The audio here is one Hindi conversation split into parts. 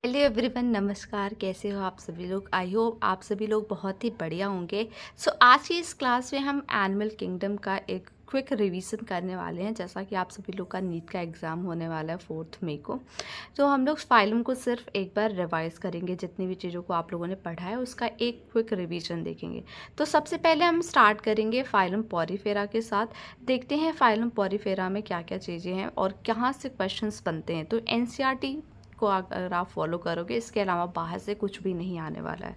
हेलो एवरीवन, नमस्कार। कैसे हो आप सभी लोग? आई होप आप सभी लोग बहुत ही बढ़िया होंगे। आज की इस क्लास में हम एनिमल किंगडम का एक क्विक रिवीजन करने वाले हैं। जैसा कि आप सभी लोग का नीट का एग्ज़ाम होने वाला है 4 मई को, तो हम लोग फाइलम को सिर्फ एक बार रिवाइज़ करेंगे। जितनी भी चीज़ों को आप लोगों ने पढ़ा है उसका एक क्विक रिवीजन देखेंगे। तो सबसे पहले हम स्टार्ट करेंगे फाइलम पॉरीफेरा के साथ। देखते हैं फाइलम पॉरीफेरा में क्या क्या चीज़ें हैं और कहाँ से क्वेश्चंस बनते हैं। तो एनसीईआरटी को अगर आप फॉलो करोगे, इसके अलावा बाहर से कुछ भी नहीं आने वाला है।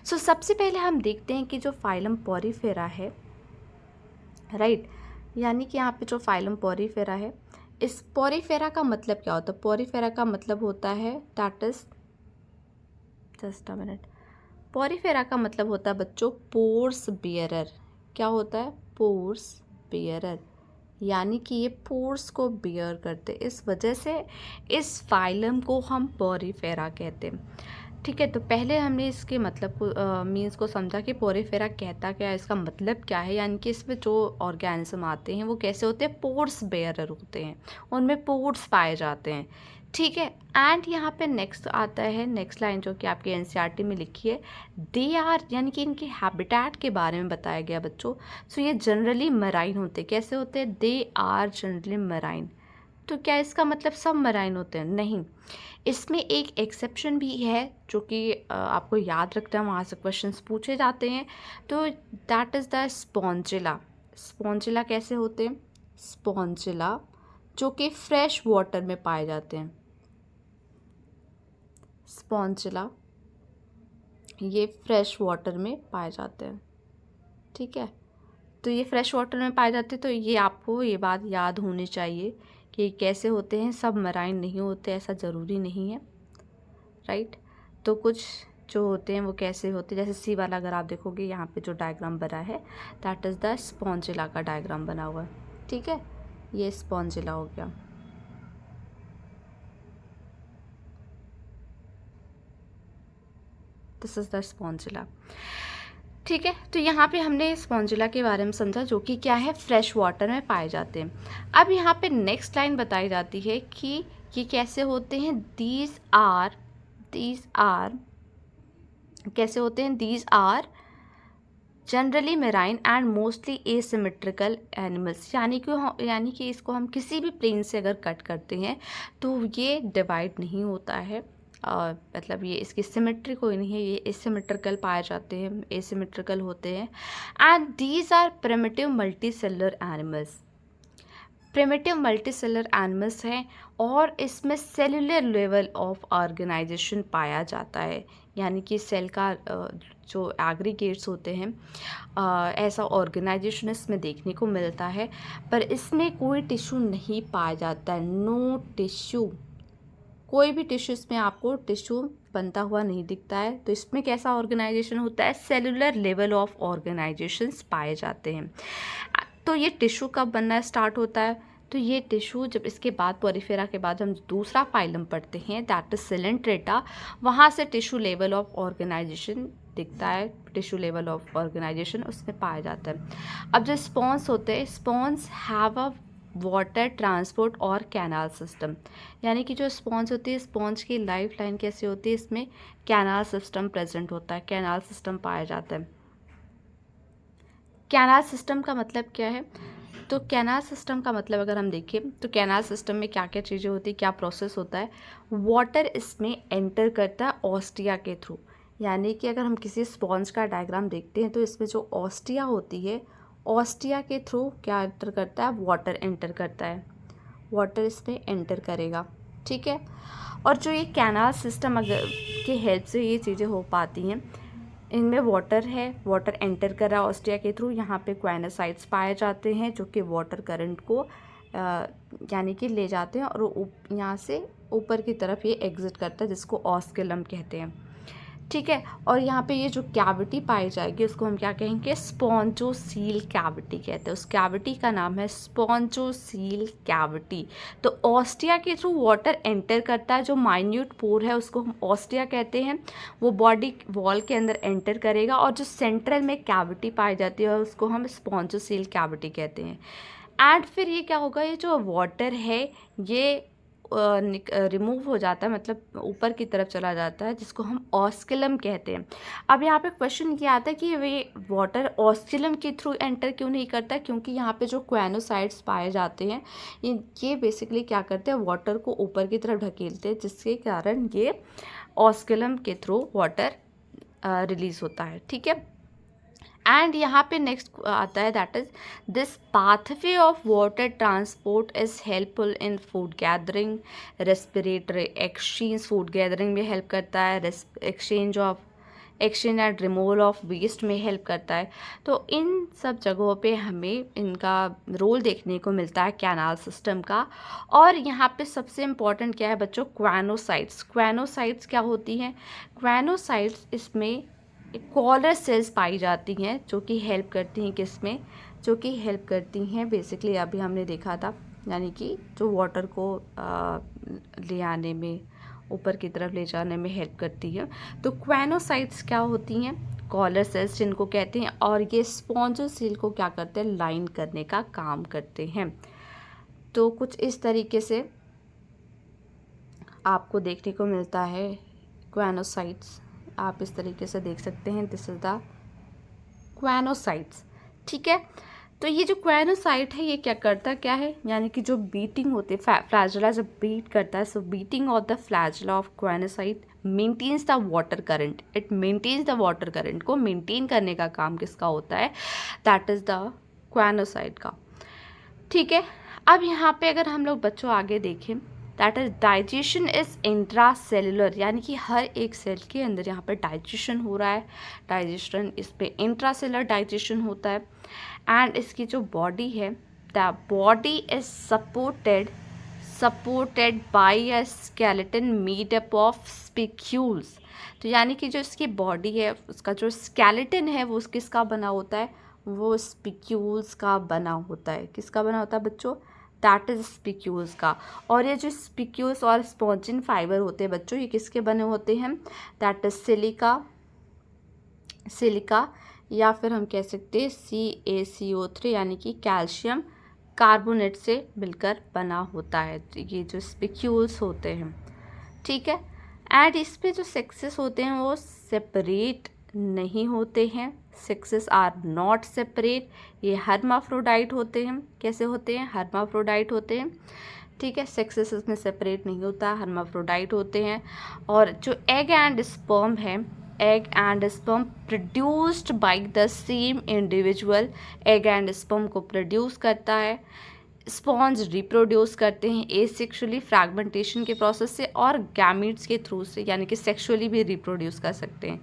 सबसे पहले हम देखते हैं कि जो फाइलम पॉरीफेरा है, राइट, यानी कि यहाँ पे जो फाइलम पॉरीफेरा है, इस पॉरीफेरा का मतलब क्या होता है? पॉरीफेरा का मतलब होता है that is, just a minute, Porifera का मतलब होता है बच्चों पोर्स बियरर। क्या होता है? पोर्स बियरर, यानी कि ये पोर्स को बियर करते, इस वजह से इस फाइलम को हम पॉरीफेरा कहते हैं। ठीक है, तो पहले हमने इसके मतलब को मीन्स को समझा कि पोरीफेरा कहता क्या है, इसका मतलब क्या है। यानी कि इसमें जो ऑर्गेनिज्म आते हैं वो कैसे होते हैं? पोर्स बेयरर होते हैं, उनमें पोर्स पाए जाते हैं। ठीक है, एंड यहाँ पे नेक्स्ट आता है, नेक्स्ट लाइन जो कि आपके एनसीईआरटी में लिखी है, दे आर, यानी कि इनके हैबिटेट के बारे में बताया गया बच्चों। ये जनरली मराइन होते हैं। कैसे होते हैं? They are generally marine. तो क्या इसका मतलब सब मराइन होते हैं? नहीं, इसमें एक एक्सेप्शन भी है जो कि आपको याद रखना, वहाँ से क्वेश्चंस पूछे जाते हैं। तो that is the Spongilla. Spongilla कैसे होते हैं? स्पॉन्जिला जो कि फ्रेश वाटर में पाए जाते हैं। स्पॉन्जिला ये फ्रेश वाटर में पाए जाते हैं। ठीक है, तो ये फ्रेश वाटर में पाए जाते हैं। तो ये आपको ये बात याद होनी चाहिए कि कैसे होते हैं, सब मराइन नहीं होते, ऐसा ज़रूरी नहीं है, राइट। तो कुछ जो होते हैं वो कैसे होते हैं, जैसे सी वाला अगर आप देखोगे यहाँ पे जो डायग्राम बना है दैट इज़ द स्पॉन्जिला का डायग्राम बना हुआ है। ठीक है, ये स्पॉन्जिला हो गया। This is the Spongilla. ठीक है, तो यहाँ पे हमने स्पॉन्जिला के बारे में समझा जो कि क्या है, फ्रेश वाटर में पाए जाते हैं। अब यहाँ पे नेक्स्ट लाइन बताई जाती है कि ये कैसे होते हैं। दीज आर कैसे होते हैं? These are generally marine and mostly asymmetrical animals, यानी कि इसको हम किसी भी प्लेन से अगर कट करते हैं तो ये डिवाइड नहीं होता है। मतलब ये इसकी सिमेट्री कोई नहीं है, ये एसिमेट्रिकल पाए जाते हैं, एसिमेट्रिकल होते हैं। And these are primitive multicellular animals. Primitive multicellular animals हैं और इसमें सेलुलर लेवल ऑफ ऑर्गेनाइजेशन पाया जाता है। यानी कि सेल का जो एग्रीगेट्स होते हैं, ऐसा ऑर्गेनाइजेशन इसमें देखने को मिलता है। पर इसमें कोई टिश्यू नहीं पाया जाता है, नो टिश्यू। कोई भी टिश्यू इसमें आपको टिश्यू बनता हुआ नहीं दिखता है। तो इसमें कैसा ऑर्गेनाइजेशन होता है? सेलुलर लेवल ऑफ ऑर्गेनाइजेशंस पाए जाते हैं। तो ये टिश्यू कब बनना स्टार्ट होता है? तो ये टिश्यू जब इसके बाद पॉरीफेरा के बाद हम दूसरा फाइलम पढ़ते हैं दैट इज सिलेंट्रेटा, वहाँ से टिश्यू लेवल ऑफ ऑर्गेनाइजेशन दिखता है, टिश्यू लेवल ऑफ ऑर्गेनाइजेशन उसमें पाया जाता है। अब जो स्पॉन्स होते हैं, spawns have a water transport और कैनाल सिस्टम। यानी कि जो स्पॉन्ज होती है, स्पॉन्ज की लाइफ लाइन कैसी होती है, इसमें कैनाल सिस्टम प्रेजेंट होता है, कैनाल सिस्टम पाया जाता है। कैनाल सिस्टम का मतलब क्या है? तो कैनाल सिस्टम का मतलब अगर हम देखें तो कैनाल सिस्टम में क्या क्या चीज़ें होती है, क्या प्रोसेस होता है। वाटर इसमें एंटर करता है ऑस्टिया के थ्रू। यानी कि अगर हम किसी स्पॉन्ज का डायग्राम देखते हैं तो इसमें जो ऑस्टिया होती है, ऑस्टिया के थ्रू क्या एंटर करता है? वाटर एंटर करता है, वाटर इसमें एंटर करेगा। ठीक है, और जो ये कैनाल सिस्टम अगर की हेल्प से ये चीज़ें हो पाती हैं, इनमें वाटर है, वाटर एंटर कर रहा है ऑस्टिया के थ्रू। यहाँ पे क्वाइनोसाइट्स पाए जाते हैं जो कि वाटर करंट को यानी कि ले जाते हैं और यहाँ से ऊपर की तरफ ये एग्जिट करता है, जिसको ऑस्किलम कहते हैं। ठीक है, और यहाँ पे ये जो कैविटी पाई जाएगी उसको हम क्या कहेंगे? स्पॉन्जोसील कैविटी कहते हैं। उस कैविटी का नाम है स्पॉन्जोसील कैविटी। तो ऑस्टिया के थ्रू वाटर एंटर करता है, जो माइन्यूट पोर है उसको हम ऑस्टिया कहते हैं, वो बॉडी वॉल के अंदर एंटर करेगा। और जो सेंट्रल में कैविटी पाई जाती है उसको हम स्पॉन्जोसील कैविटी कहते हैं। एंड फिर ये क्या होगा, ये जो वाटर है ये रिमूव हो जाता है, मतलब ऊपर की तरफ चला जाता है, जिसको हम ऑस्किलम कहते हैं। अब यहाँ पे क्वेश्चन ये आता है कि वे वाटर ऑस्किलम के थ्रू एंटर क्यों नहीं करता, क्योंकि यहाँ पे जो क्वेनोसाइट्स पाए जाते हैं ये बेसिकली क्या करते हैं, वाटर को ऊपर की तरफ ढकेलते हैं, जिसके कारण ये ऑस्किलम के थ्रू वाटर रिलीज होता है। ठीक है, एंड यहाँ पे नेक्स्ट आता है that is this pathway of water transport is helpful in food gathering, respiratory exchange, food gathering में हेल्प करता है, exchange and removal of waste में हेल्प करता है। तो इन सब जगहों पे हमें इनका रोल देखने को मिलता है कैनाल सिस्टम का। और यहाँ पे सबसे इम्पॉर्टेंट क्या है बच्चों, क्वेनोसाइट्स। क्वेनोसाइट्स क्या होती हैं, क्वेनोसाइट्स इसमें कॉलर सेल्स पाई जाती हैं, जो कि हेल्प करती हैं किसमें, जो कि हेल्प करती हैं बेसिकली अभी हमने देखा था, यानी कि जो वाटर को ले आने में, ऊपर की तरफ ले जाने में हेल्प करती है। तो क्वेनोसाइट्स क्या होती हैं, कॉलर सेल्स जिनको कहते हैं, और ये स्पॉन्ज सेल को क्या करते हैं, लाइन करने का काम करते हैं। तो कुछ इस तरीके से आपको देखने को मिलता है क्वेनोसाइट्स, आप इस तरीके से देख सकते हैं, दिस इज द क्वेनोसाइट्स। ठीक है, तो ये जो क्वेनोसाइट है ये क्या करता क्या है, यानी कि जो बीटिंग होती है, फ्लैजेला जब बीट करता है, so beating of the flagella of choanocyte maintains the water current, it maintains the water current को मेंटेन करने का काम किसका होता है, दैट इज द क्वेनोसाइट का। ठीक है, अब यहाँ पे अगर हम लोग बच्चों आगे देखें, that is digestion is intra cellular, यानी कि हर एक सेल के अंदर यहाँ पर डाइजेशन हो रहा है, डाइजेशन इस पर इंट्रा सेलुलर डाइजेशन होता है। एंड इसकी जो बॉडी है, the body is supported by a skeleton made up of spicules. तो यानी कि जो इसकी बॉडी है, उसका जो स्केलेटन है वो किसका बना होता है, वो स्पिक्यूल्स का बना होता है। किसका बना होता है बच्चों, दैट इज स्पिक्यूल्स का। और ये जो स्पिक्यूल्स और स्पॉन्जिन फाइबर होते हैं बच्चों, ये किसके बने होते हैं, दैट इज सिलिका या फिर हम कह सकते हैं CaCO3, यानी कि कैल्शियम कार्बोनेट से मिलकर बना होता है ये जो स्पिक्यूल्स होते हैं। ठीक है, एंड इस पे जो सेक्सेस होते हैं वो सेपरेट नहीं होते हैं, सेक्सेस आर नॉट सेपरेट, ये हर्माफ्रोडाइट होते हैं। कैसे होते हैं, हर्माफ्रोडाइट होते हैं। ठीक है, सेक्सेस इसमें सेपरेट नहीं होता, हर्माफ्रोडाइट होते हैं। और जो एग एंड स्पर्म है, egg and sperm produced by the same individual, egg and sperm को प्रोड्यूस करता है, स्पॉन्ज रिप्रोड्यूस करते हैं एसेक्सुअली फ्रैगमेंटेशन के प्रोसेस से, और गैमीट्स के थ्रू से, यानी कि सेक्सुअली भी रिप्रोड्यूस कर सकते हैं।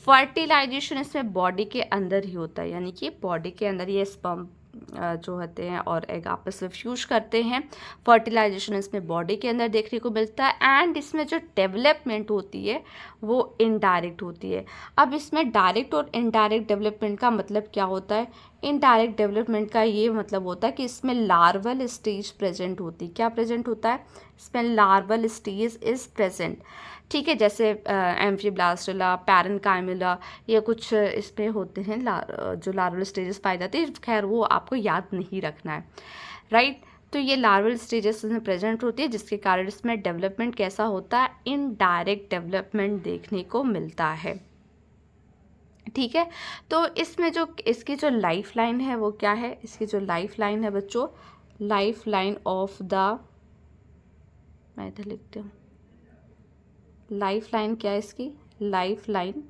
फर्टिलाइजेशन इसमें बॉडी के अंदर ही होता है, यानी कि बॉडी के अंदर ये स्पर्म जो होते हैं और एग आपस में फ्यूज करते हैं। फर्टिलाइजेशन इसमें बॉडी के अंदर देखने को मिलता है। एंड इसमें जो डेवलपमेंट होती है वो इनडायरेक्ट होती है। अब इसमें डायरेक्ट और इनडायरेक्ट डेवलपमेंट का मतलब क्या होता है, इनडायरेक्ट डेवलपमेंट का ये मतलब होता है कि इसमें लार्वल स्टेज प्रेजेंट होती है। क्या प्रेजेंट होता है, इसमें लार्वल स्टेज इज प्रेजेंट। ठीक है, जैसे एम्फीब्लास्टुला, पैरेन्काइमिला, ये कुछ इसमें होते हैं जो लार्वल स्टेजेस पाए जाते हैं। खैर वो आपको याद नहीं रखना है, राइट। तो ये लार्वल स्टेजेस इसमें प्रेजेंट होती है, जिसके कारण इसमें डेवलपमेंट कैसा होता है, इनडायरेक्ट डेवलपमेंट देखने को मिलता है। ठीक है, तो इसमें जो इसकी जो लाइफ लाइन है वो क्या है, इसकी जो लाइफ लाइन है बच्चों, लाइफ लाइन ऑफ द, मैं इधर लिखती हूँ, लाइफ लाइन क्या है इसकी, life line,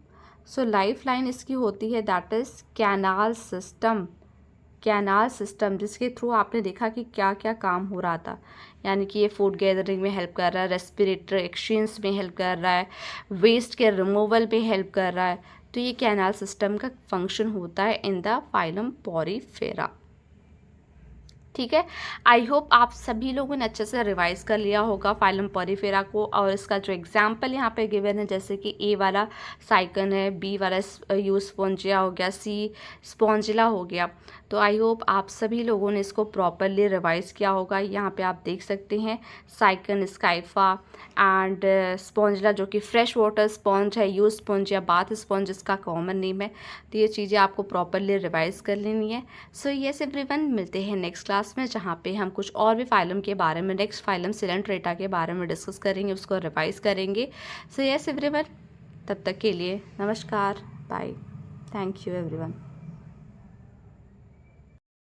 so life line इसकी होती है that is canal system. Canal system जिसके थ्रू आपने देखा कि क्या क्या काम हो रहा था, यानी कि ये फूड गैदरिंग में हेल्प कर रहा है, रेस्पिरेटरी एक्सचेंज में हेल्प कर रहा है, वेस्ट के रिमूवल में हेल्प कर रहा है। तो ये कैनाल सिस्टम का फंक्शन होता है इन द फाइलम पोरीफेरा। ठीक है, आई होप आप सभी लोगों ने अच्छे से रिवाइज कर लिया होगा फाइलम पोरीफेरा को। और इसका जो एग्जाम्पल यहाँ पे गिवन है, जैसे कि ए वाला साइकन है, बी वाला यूस्पोंजिया हो गया, सी स्पॉन्जिला हो गया। तो आई होप आप सभी लोगों ने इसको प्रॉपरली रिवाइज किया होगा। यहाँ पे आप देख सकते हैं साइकन, स्काइफा एंड स्पॉन्जिला जो कि फ्रेश वाटर स्पॉन्ज है, यूस्पोंजिया बाथ स्पॉन्ज इसका कॉमन नेम है। तो ये चीज़ें आपको प्रॉपरली रिवाइज कर लेनी है। सो यस एवरीवन, मिलते हैं नेक्स्ट क्लास क्लास में, जहाँ पे हम कुछ और भी फाइलम के बारे में, नेक्स्ट फाइलम सिलेंट्रेटा के बारे में डिस्कस करेंगे, उसको रिवाइज करेंगे। सो यस एवरीवन, तब तक के लिए नमस्कार, बाय, थैंक यू एवरीवन।